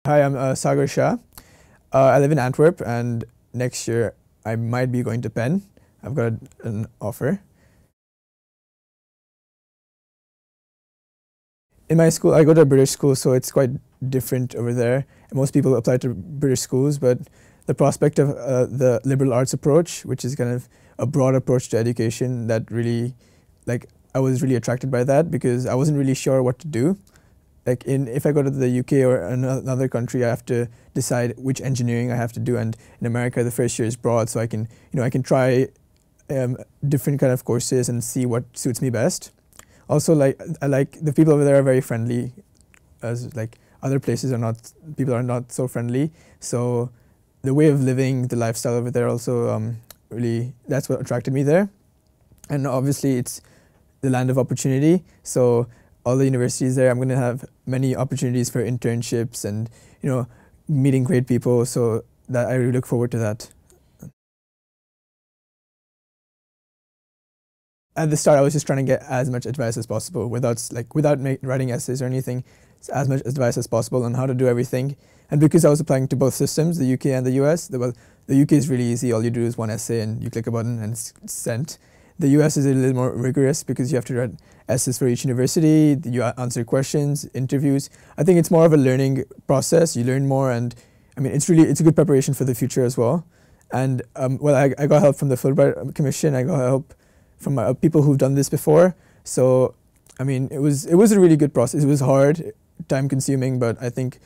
Hi, I'm Sagar Shah. I live in Antwerp, and next year I might be going to Penn. I've got an offer. In my school, I go to a British school, so it's quite different over there. Most people apply to British schools, but the prospect of the liberal arts approach, which is kind of a broad approach to education, that really, I was really attracted by that because I wasn't really sure what to do. If I go to the UK or another country, I have to decide which engineering I have to do. And in America, the first year is broad, so I can try different kind of courses and see what suits me best. Also, I like the people over there are very friendly, as other places are not. People are not so friendly. So the way of living, the lifestyle over there, also really, that's what attracted me there. And obviously, it's the land of opportunity. So all the universities there, I'm going to have many opportunities for internships and meeting great people. So that I really look forward to that. At the start, I was just trying to get as much advice as possible without writing essays or anything. As much advice as possible on how to do everything. And because I was applying to both systems, the UK and the US, the UK is really easy. All you do is one essay and you click a button and it's sent. The US is a little more rigorous because you have to write essays for each university, you answer questions, interviews. I think it's more of a learning process. You learn more, and I mean, it's a good preparation for the future as well. And I got help from the Fulbright Commission. I got help from people who've done this before. So, I mean, it was a really good process. It was hard, time consuming, but I think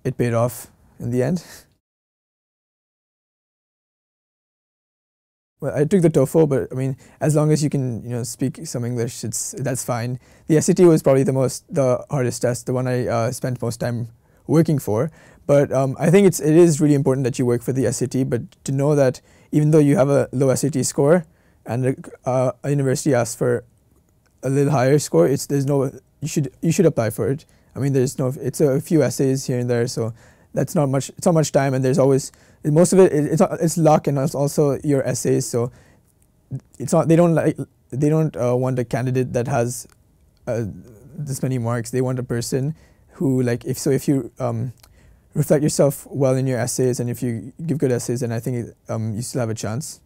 it paid off in the end. Well, I took the TOEFL, but I mean, as long as you can, speak some English, that's fine. The SAT was probably the hardest test, the one I spent most time working for. But I think it is really important that you work for the SAT, but to know that even though you have a low SAT score and a university asks for a little higher score, you should apply for it. I mean, it's a few essays here and there, so that's not much. It's not much time, and there's always most of it's luck, and it's also your essays. So it's not they don't want a candidate that has this many marks. They want a person who if you reflect yourself well in your essays, and if you give good essays, then I think you still have a chance.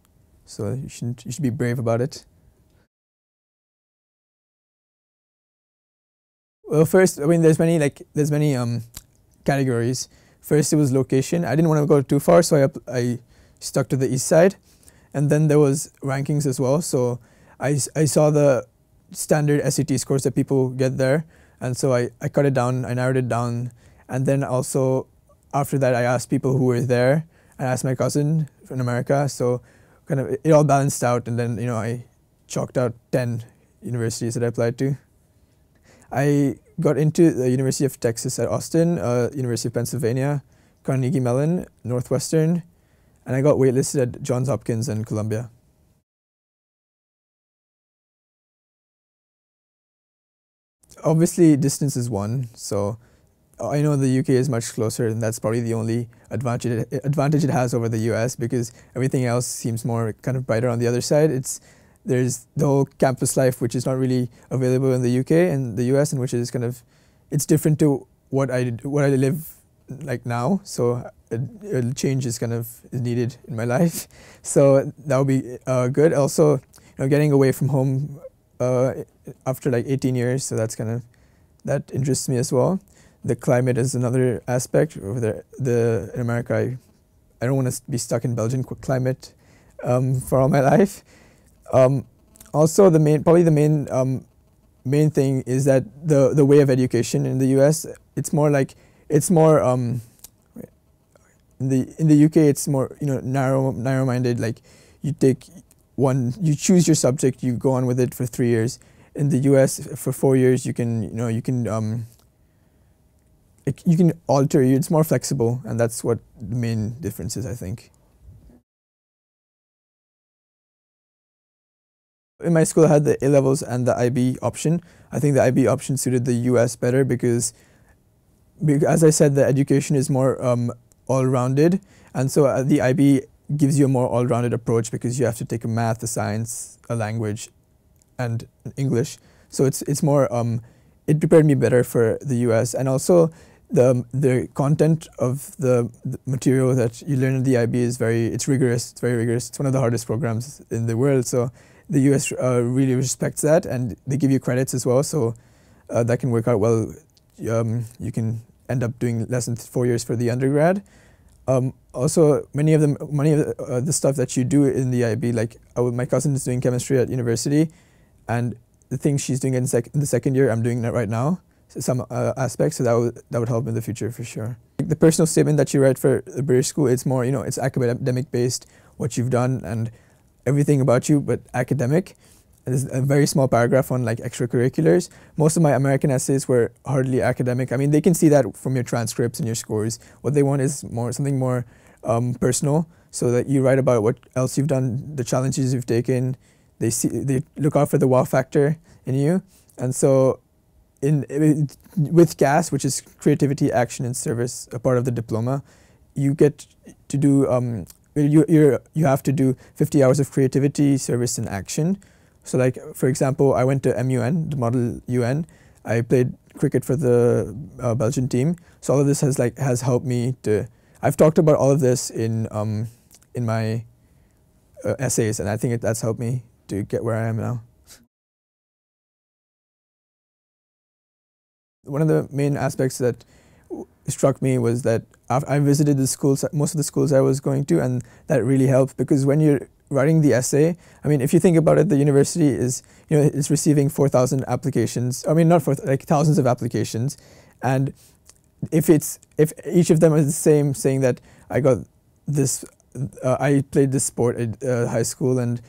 So you should be brave about it. Well, first, I mean, there's many categories. First, it was location. I didn't want to go too far, so I stuck to the east side. And then there was rankings as well. So I saw the standard SAT scores that people get there, and so I cut it down. I narrowed it down, and then also after that, I asked people who were there. I asked my cousin from America. So kind of it all balanced out, and then I chalked out 10 universities that I applied to. I got into the University of Texas at Austin, University of Pennsylvania, Carnegie Mellon, Northwestern, and I got waitlisted at Johns Hopkins and Columbia. Obviously, distance is one, so I know the UK is much closer, and that's probably the only advantage it has over the US, because everything else seems more kind of brighter on the other side. There's the whole campus life, which is not really available in the UK and the US, and which is it's different to what I live like now. So a change is needed in my life. So that would be good. Also, getting away from home after 18 years. So that interests me as well. The climate is another aspect over there. In America, I don't want to be stuck in Belgian climate for all my life. Also, probably the main thing is that the way of education in the US, it's more in the UK it's more narrow-minded. Like you choose your subject, you go on with it for 3 years. In the US, for 4 years, you can alter. It's more flexible, and that's what the main difference is, I think. In my school, I had the A-levels and the IB option. I think the IB option suited the US better because as I said, the education is more all-rounded, and so the IB gives you a more all-rounded approach because you have to take a math, a science, a language, and English. So it's more it prepared me better for the US, and also the content of the material that you learn at the IB is it's rigorous. It's very rigorous. It's one of the hardest programs in the world. So the US really respects that, and they give you credits as well. So that can work out well. You can end up doing less than 4 years for the undergrad. Also, many of the stuff that you do in the IB, like my cousin is doing chemistry at university, and the things she's doing in the second year, I'm doing that right now. Some aspects, so that would help in the future for sure. The personal statement that you write for the British school, it's more, it's academic based, what you've done and everything about you, but academic. And there's a very small paragraph on like extracurriculars. Most of my American essays were hardly academic. I mean, they can see that from your transcripts and your scores. What they want is something more personal, so that you write about what else you've done, the challenges you've taken. They look out for the wow factor in you, and so. With CAS, which is Creativity, Action, and Service, a part of the diploma, you get to do you have to do 50 hours of creativity, service, and action. So, like for example, I went to MUN, the Model UN. I played cricket for the Belgian team. So all of this has helped me to. I've talked about all of this in my essays, and I think that's helped me to get where I am now. One of the main aspects that struck me was that I visited the schools, most of the schools I was going to, and that really helped, because when you're writing the essay, I mean, if you think about it, the university is, it's receiving 4,000 applications. I mean, not like thousands of applications, and if each of them is the same, saying that I got this, I played this sport at high school and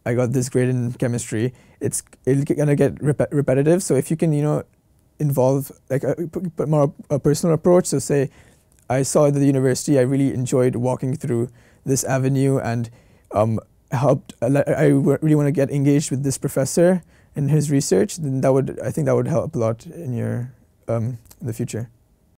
I got this grade in chemistry, it's gonna get repetitive. So if you can, involve like put more a personal approach. So say, I saw at the university, I really enjoyed walking through this avenue and I really want to get engaged with this professor and his research. Then I think that would help a lot in your in the future.